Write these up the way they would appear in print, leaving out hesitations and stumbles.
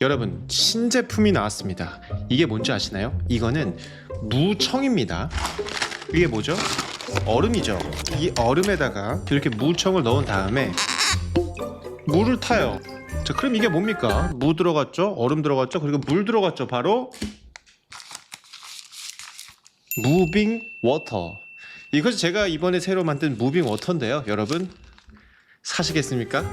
여러분, 신제품이 나왔습니다. 이게 뭔지 아시나요? 이거는 무청입니다. 이게 뭐죠? 얼음이죠. 이 얼음에다가 이렇게 무청을 넣은 다음에 물을 타요. 자, 그럼 이게 뭡니까? 무 들어갔죠? 얼음 들어갔죠? 그리고 물 들어갔죠? 바로 무빙 워터. 이것이 제가 이번에 새로 만든 무빙 워터인데요. 여러분, 사시겠습니까?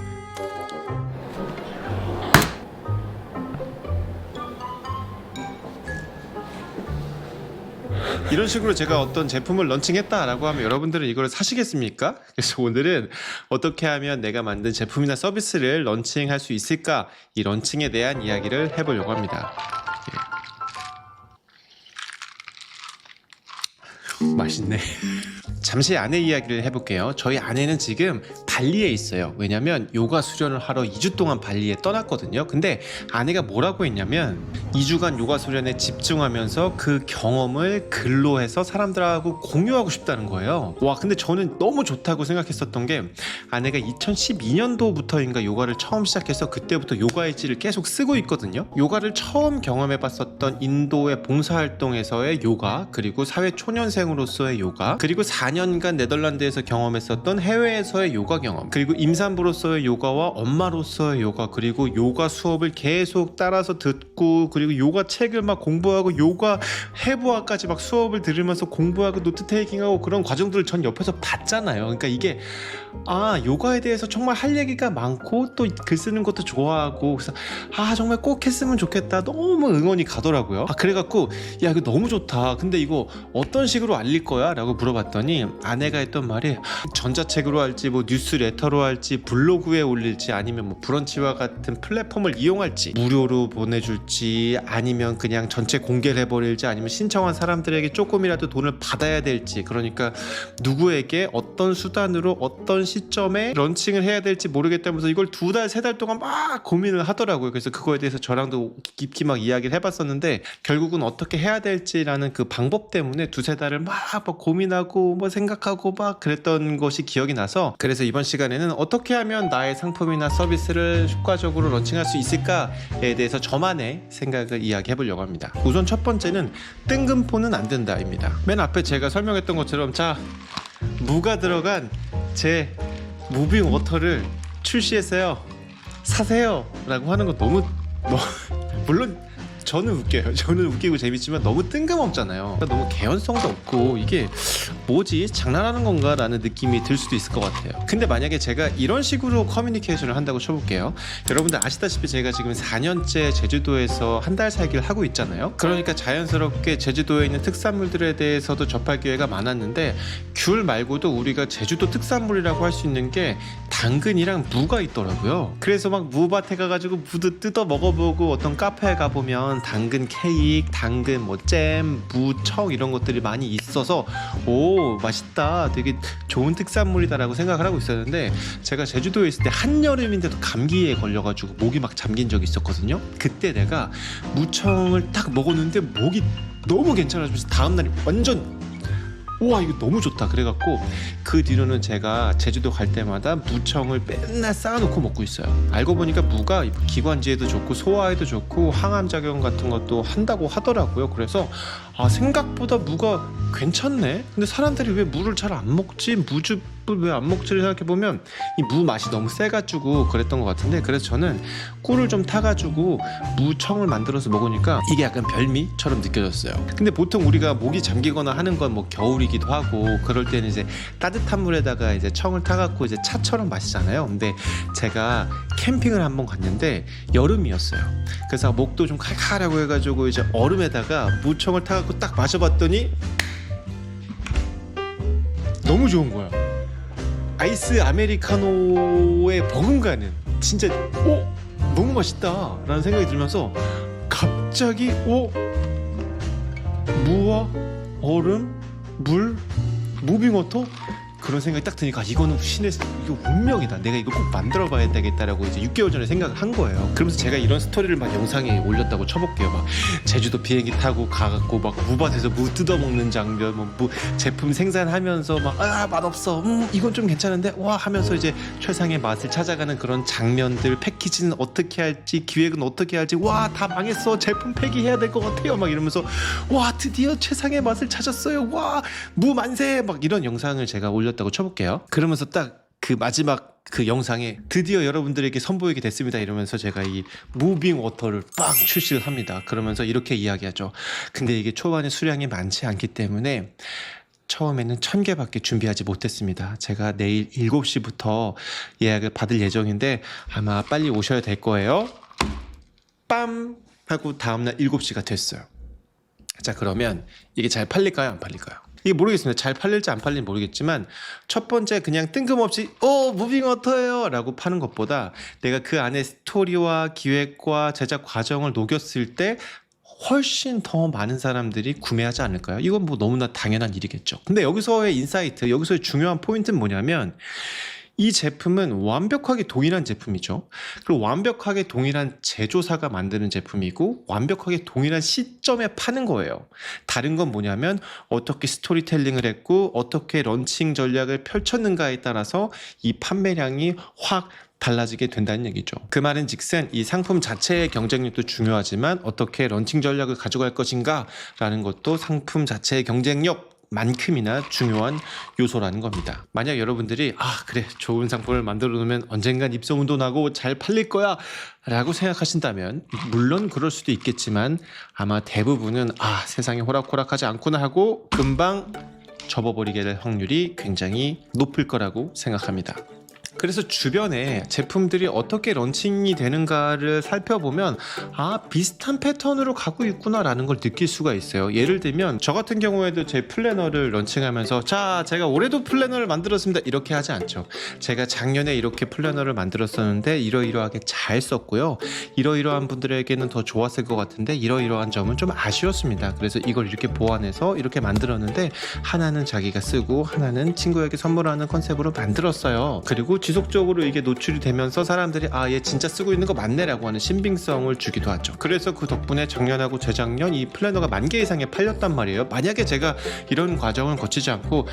이런 식으로 제가 어떤 제품을 런칭했다라고 하면 여러분들은 이걸 사시겠습니까? 그래서 오늘은 어떻게 하면 내가 만든 제품이나 서비스를 런칭할 수 있을까? 이 런칭에 대한 이야기를 해보려고 합니다. 맛있네. 잠시 아내 이야기를 해볼게요. 저희 아내는 지금 발리에 있어요. 왜냐면 요가 수련을 하러 2주 동안 발리에 떠났거든요. 근데 아내가 뭐라고 했냐면 2주간 요가 수련에 집중하면서 그 경험을 글로 해서 사람들하고 공유하고 싶다는 거예요. 와, 근데 저는 너무 좋다고 생각했었던 게 아내가 2012년도부터인가 요가를 처음 시작해서 그때부터 요가 일지를 계속 쓰고 있거든요. 요가를 처음 경험해봤었던 인도의 봉사활동에서의 요가, 그리고 사회초년생으로서의 요가, 그리고 4년간 네덜란드에서 경험했었던 해외에서의 요가 경험, 그리고 임산부로서의 요가와 엄마로서의 요가, 그리고 요가 수업을 계속 따라서 듣고, 그리고 요가 책을 막 공부하고 요가 해부학까지 막 수업을 들으면서 공부하고 노트 테이킹하고 그런 과정들을 전 옆에서 봤잖아요. 그러니까 이게 요가에 대해서 정말 할 얘기가 많고 또 글 쓰는 것도 좋아하고, 그래서 정말 꼭 했으면 좋겠다, 너무 응원이 가더라고요. 그래갖고 야, 이거 너무 좋다, 근데 이거 어떤 식으로 알릴 거야? 라고 물어봤더니 아내가 했던 말이 전자책으로 할지 뭐 뉴스레터로 할지 블로그에 올릴지 아니면 뭐 브런치와 같은 플랫폼을 이용할지, 무료로 보내줄지 아니면 그냥 전체 공개를 해버릴지, 아니면 신청한 사람들에게 조금이라도 돈을 받아야 될지, 그러니까 누구에게 어떤 수단으로 어떤 시점에 런칭을 해야 될지 모르겠다면서 이걸 2달 3달 동안 막 고민을 하더라고요. 그래서 그거에 대해서 저랑도 깊이 막 이야기를 해봤었는데 결국은 어떻게 해야 될지라는 그 방법 때문에 2-3달을 막 고민하고 뭐 생각하고 막 그랬던 것이 기억이 나서, 그래서 이번 시간에는 어떻게 하면 나의 상품이나 서비스를 효과적으로 런칭할 수 있을까에 대해서 저만의 생각을 이야기해 보려고 합니다. 우선 첫 번째는 뜬금포는 안 된다입니다. 맨 앞에 제가 설명했던 것처럼 자, 무가 들어간 제 무빙 워터를 출시했어요. 사세요 라고 하는 거 너무 물론 저는 웃겨요. 저는 웃기고 재밌지만 너무 뜬금없잖아요. 너무 개연성도 없고 이게 뭐지? 장난하는 건가? 라는 느낌이 들 수도 있을 것 같아요. 근데 만약에 제가 이런 식으로 커뮤니케이션을 한다고 쳐볼게요. 여러분들 아시다시피 제가 지금 4년째 제주도에서 한 달 살기를 하고 있잖아요. 그러니까 자연스럽게 제주도에 있는 특산물들에 대해서도 접할 기회가 많았는데, 귤 말고도 우리가 제주도 특산물이라고 할 수 있는 게 당근이랑 무가 있더라고요. 그래서 막 무밭에 가가지고 무도 뜯어 먹어보고, 어떤 카페에 가보면 당근 케이크, 당근 뭐 잼, 무청 이런 것들이 많이 있어서 오, 맛있다, 되게 좋은 특산물이다 라고 생각을 하고 있었는데, 제가 제주도에 있을 때 한여름인데도 감기에 걸려가지고 목이 막 잠긴 적이 있었거든요. 그때 내가 무청을 딱 먹었는데 목이 너무 괜찮아지면서 다음날이 완전 우와, 이거 너무 좋다 그래갖고 그 뒤로는 제가 제주도 갈 때마다 무청을 맨날 쌓아놓고 먹고 있어요. 알고 보니까 무가 기관지에도 좋고 소화에도 좋고 항암작용 같은 것도 한다고 하더라고요. 그래서 생각보다 무가 괜찮네. 근데 사람들이 왜 무를 잘 안 먹지? 무즙을 왜 안 먹지를 생각해보면 이 무 맛이 너무 세가지고 그랬던 것 같은데, 그래서 저는 꿀을 좀 타가지고 무청을 만들어서 먹으니까 이게 약간 별미처럼 느껴졌어요. 근데 보통 우리가 목이 잠기거나 하는 건 뭐 겨울이기도 하고 그럴 때는 이제 따뜻한 물에다가 이제 청을 타갖고 이제 차처럼 마시잖아요. 근데 제가 캠핑을 한번 갔는데 여름이었어요. 그래서 목도 좀 칼칼하고 해가지고 이제 얼음에다가 무청을 타갖고 딱 마셔봤더니 너무 좋은 거야. 아이스 아메리카노에 버금가는, 진짜 너무 맛있다 라는 생각이 들면서 갑자기 무와 얼음, 물, 무빙워터, 그런 생각이 딱 드니까 이거는 신의 이거 운명이다. 내가 이거 꼭 만들어봐야 되겠다라고 이제 6개월 전에 생각을 한 거예요. 그러면서 제가 이런 스토리를 막 영상에 올렸다고 쳐볼게요. 막 제주도 비행기 타고 가갖고 막 무밭에서 무 뜯어먹는 장면, 뭐 무 제품 생산하면서 막 맛없어. 이건 좀 괜찮은데 와 하면서 이제 최상의 맛을 찾아가는 그런 장면들, 패키지는 어떻게 할지, 기획은 어떻게 할지, 와 다 망했어. 제품 폐기해야 될 것 같아요. 막 이러면서 와 드디어 최상의 맛을 찾았어요. 와 무 만세. 막 이런 영상을 제가 올렸다고 쳐볼게요. 그러면서 딱 그 마지막 그 영상에 드디어 여러분들에게 선보이게 됐습니다 이러면서 제가 이 무빙 워터를 빵 출시를 합니다. 그러면서 이렇게 이야기하죠. 근데 이게 초반에 수량이 많지 않기 때문에 처음에는 1000개밖에 준비하지 못했습니다. 제가 내일 7시부터 예약을 받을 예정인데 아마 빨리 오셔야 될 거예요. 빰 하고 다음날 7시가 됐어요. 자, 그러면 이게 잘 팔릴까요, 안 팔릴까요? 이게 모르겠습니다. 잘 팔릴지 안 팔릴지 모르겠지만 첫 번째 그냥 뜬금없이 무빙워터예요 라고 파는 것보다 내가 그 안에 스토리와 기획과 제작 과정을 녹였을 때 훨씬 더 많은 사람들이 구매하지 않을까요? 이건 뭐 너무나 당연한 일이겠죠. 근데 여기서의 인사이트, 여기서의 중요한 포인트는 뭐냐면 이 제품은 완벽하게 동일한 제품이죠. 그리고 완벽하게 동일한 제조사가 만드는 제품이고 완벽하게 동일한 시점에 파는 거예요. 다른 건 뭐냐면 어떻게 스토리텔링을 했고 어떻게 런칭 전략을 펼쳤는가에 따라서 이 판매량이 확 달라지게 된다는 얘기죠. 그 말은 즉슨 이 상품 자체의 경쟁력도 중요하지만 어떻게 런칭 전략을 가져갈 것인가 라는 것도 상품 자체의 경쟁력 만큼이나 중요한 요소라는 겁니다. 만약 여러분들이 그래 좋은 상품을 만들어 놓으면 언젠간 입소문도 나고 잘 팔릴 거야 라고 생각하신다면 물론 그럴 수도 있겠지만 아마 대부분은 세상이 호락호락하지 않구나 하고 금방 접어버리게 될 확률이 굉장히 높을 거라고 생각합니다. 그래서 주변에 제품들이 어떻게 런칭이 되는가를 살펴보면 비슷한 패턴으로 가고 있구나 라는 걸 느낄 수가 있어요. 예를 들면 저 같은 경우에도 제 플래너를 런칭하면서 자 제가 올해도 플래너를 만들었습니다 이렇게 하지 않죠. 제가 작년에 이렇게 플래너를 만들었었는데 이러이러하게 잘 썼고요, 이러이러한 분들에게는 더 좋았을 것 같은데 이러이러한 점은 좀 아쉬웠습니다. 그래서 이걸 이렇게 보완해서 이렇게 만들었는데 하나는 자기가 쓰고 하나는 친구에게 선물하는 컨셉으로 만들었어요. 그리고 지속적으로 이게 노출이 되면서 사람들이 얘 진짜 쓰고 있는 거 맞네 라고 하는 신빙성을 주기도 하죠. 그래서 그 덕분에 작년하고 재작년 이 플래너가 10,000개 이상에 팔렸단 말이에요. 만약에 제가 이런 과정을 거치지 않고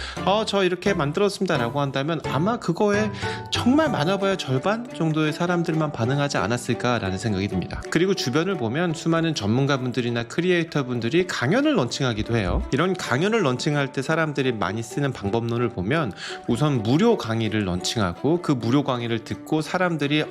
저 이렇게 만들었습니다 라고 한다면 아마 그거에 정말 많아봐야 절반 정도의 사람들만 반응하지 않았을까 라는 생각이 듭니다. 그리고 주변을 보면 수많은 전문가분들이나 크리에이터 분들이 강연을 런칭하기도 해요. 이런 강연을 런칭할 때 사람들이 많이 쓰는 방법론을 보면 우선 무료 강의를 런칭하고 그 무료 강의를 듣고 사람들이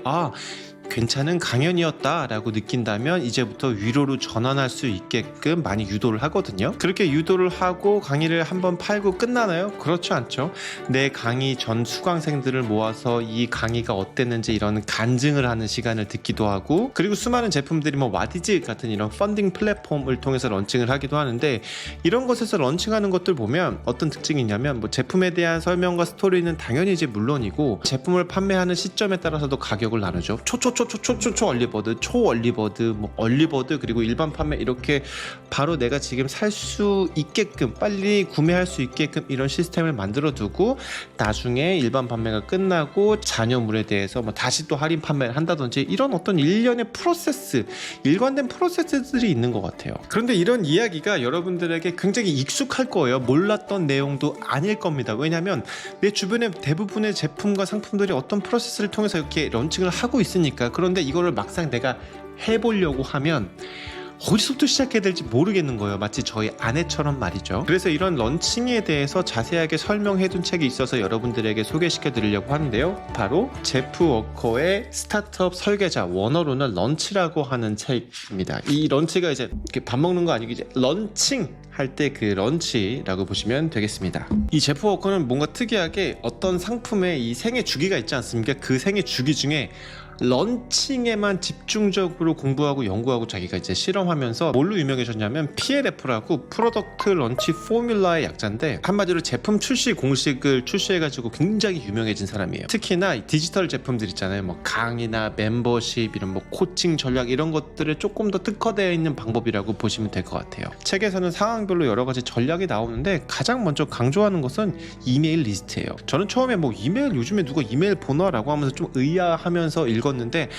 괜찮은 강연이었다 라고 느낀다면 이제부터 위로로 전환할 수 있게끔 많이 유도를 하거든요. 그렇게 유도를 하고 강의를 한번 팔고 끝나나요? 그렇지 않죠. 내 강의 전 수강생들을 모아서 이 강의가 어땠는지 이런 간증을 하는 시간을 듣기도 하고, 그리고 수많은 제품들이 와디즈 같은 이런 펀딩 플랫폼을 통해서 런칭을 하기도 하는데 이런 곳에서 런칭하는 것들 보면 어떤 특징이 있냐면 제품에 대한 설명과 스토리는 당연히 이제 물론이고 제품을 판매하는 시점에 따라서도 가격을 나누죠. 초 얼리버드, 초 얼리버드, 얼리버드, 그리고 일반 판매 이렇게 바로 내가 지금 살 수 있게끔 빨리 구매할 수 있게끔 이런 시스템을 만들어 두고 나중에 일반 판매가 끝나고 잔여물에 대해서 다시 또 할인 판매를 한다든지 이런 어떤 일련의 프로세스, 일관된 프로세스들이 있는 것 같아요. 그런데 이런 이야기가 여러분들에게 굉장히 익숙할 거예요. 몰랐던 내용도 아닐 겁니다. 왜냐하면 내 주변에 대부분의 제품과 상품들이 어떤 프로세스를 통해서 이렇게 런칭을 하고 있으니까. 그런데 이거를 막상 내가 해보려고 하면 어디서부터 시작해야 될지 모르겠는 거예요. 마치 저희 아내처럼 말이죠. 그래서 이런 런칭에 대해서 자세하게 설명해둔 책이 있어서 여러분들에게 소개시켜 드리려고 하는데요. 바로 제프 워커의 스타트업 설계자, 원어로는 런치라고 하는 책입니다. 이 런치가 이제 이렇게 밥 먹는 거 아니고 이제 런칭 할 때 그 런치라고 보시면 되겠습니다. 이 제프 워커는 뭔가 특이하게 어떤 상품의 이 생애 주기가 있지 않습니까? 그 생애 주기 중에 런칭에만 집중적으로 공부하고 연구하고 자기가 이제 실험하면서 뭘로 유명해졌냐면 PLF라고 프로덕트 런치 포뮬라의 약자인데, 한마디로 제품 출시 공식을 출시해가지고 굉장히 유명해진 사람이에요. 특히나 디지털 제품들 있잖아요. 뭐 강의나 멤버십, 이런 뭐 코칭 전략, 이런 것들을 조금 더 특화되어 있는 방법이라고 보시면 될 것 같아요. 책에서는 상황별로 여러 가지 전략이 나오는데 가장 먼저 강조하는 것은 이메일 리스트예요. 저는 처음에 뭐 이메일, 요즘에 누가 이메일 보나라고 하면서 좀 의아하면서 읽었는데,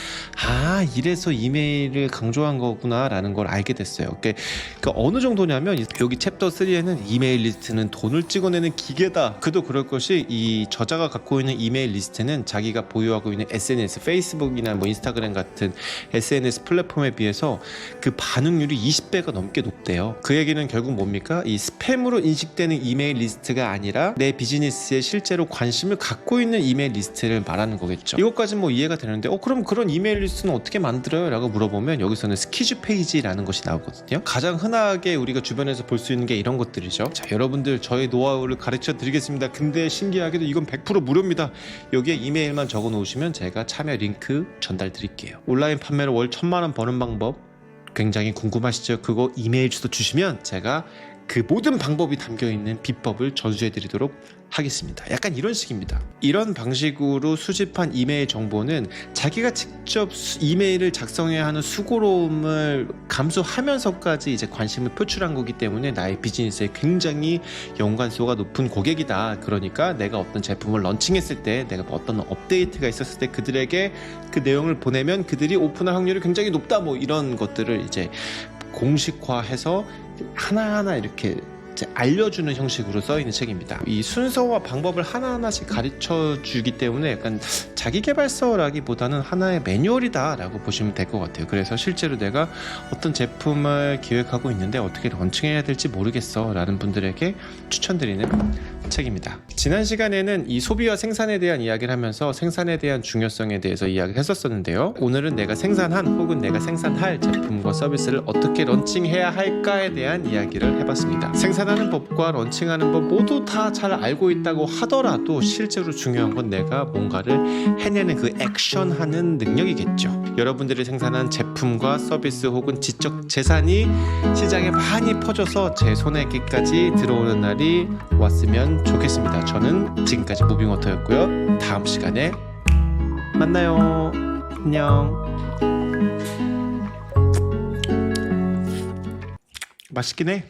아, 이래서 이메일을 강조한 거구나 라는 걸 알게 됐어요. 그러니까 어느 정도냐면, 여기 챕터 3에는 이메일 리스트는 돈을 찍어내는 기계다, 그도 그럴 것이 이 저자가 갖고 있는 이메일 리스트는 자기가 보유하고 있는 SNS, 페이스북이나 뭐 인스타그램 같은 SNS 플랫폼에 비해서 그 반응률이 20배가 넘게 높대요. 그 얘기는 결국 뭡니까? 이 스팸으로 인식되는 이메일 리스트가 아니라 내 비즈니스에 실제로 관심을 갖고 있는 이메일 리스트를 말하는 거겠죠. 이것까지 뭐 이해가 되는데, 그럼 그런 이메일 리스트는 어떻게 만들어요? 라고 물어보면 여기서는 스키즈 페이지라는 것이 나오거든요. 가장 흔하게 우리가 주변에서 볼 수 있는 게 이런 것들이죠. 자, 여러분들 저의 노하우를 가르쳐 드리겠습니다. 근데 신기하게도 이건 100% 무료입니다. 여기에 이메일만 적어 놓으시면 제가 참여 링크 전달 드릴게요. 온라인 판매로 월 1000만 원 버는 방법 굉장히 궁금하시죠? 그거 이메일 주소 주시면 제가 그 모든 방법이 담겨있는 비법을 전수해드리도록 하겠습니다. 약간 이런 식입니다. 이런 방식으로 수집한 이메일 정보는 자기가 직접 이메일을 작성해야 하는 수고로움을 감수하면서까지 이제 관심을 표출한 거기 때문에 나의 비즈니스에 굉장히 연관수가 높은 고객이다. 그러니까 내가 어떤 제품을 런칭했을 때, 내가 어떤 업데이트가 있었을 때 그들에게 그 내용을 보내면 그들이 오픈할 확률이 굉장히 높다, 뭐 이런 것들을 이제 공식화해서 하나하나 이렇게 알려주는 형식으로 써있는 책입니다. 이 순서와 방법을 하나하나씩 가르쳐 주기 때문에 약간 자기계발서라기보다는 하나의 매뉴얼이다 라고 보시면 될 것 같아요. 그래서 실제로 내가 어떤 제품을 기획하고 있는데 어떻게 런칭해야 될지 모르겠어 라는 분들에게 추천드리는 책입니다. 지난 시간에는 이 소비와 생산에 대한 이야기를 하면서 생산에 대한 중요성에 대해서 이야기를 했었는데요. 오늘은 내가 생산한 혹은 내가 생산할 제품과 서비스를 어떻게 런칭해야 할까에 대한 이야기를 해봤습니다. 생산하는 법과 런칭하는 법 모두 다 잘 알고 있다고 하더라도 실제로 중요한 건 내가 뭔가를 해내는 그 액션하는 능력이겠죠. 여러분들이 생산한 제품과 서비스 혹은 지적 재산이 시장에 많이 퍼져서 제 손에게까지 들어오는 날이 왔으면 좋겠습니다. 저는 지금까지 무빙워터였고요. 다음 시간에 만나요. 안녕. 맛있긴 해.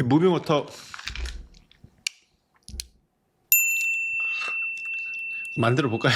무빙워터 만들어 볼까요?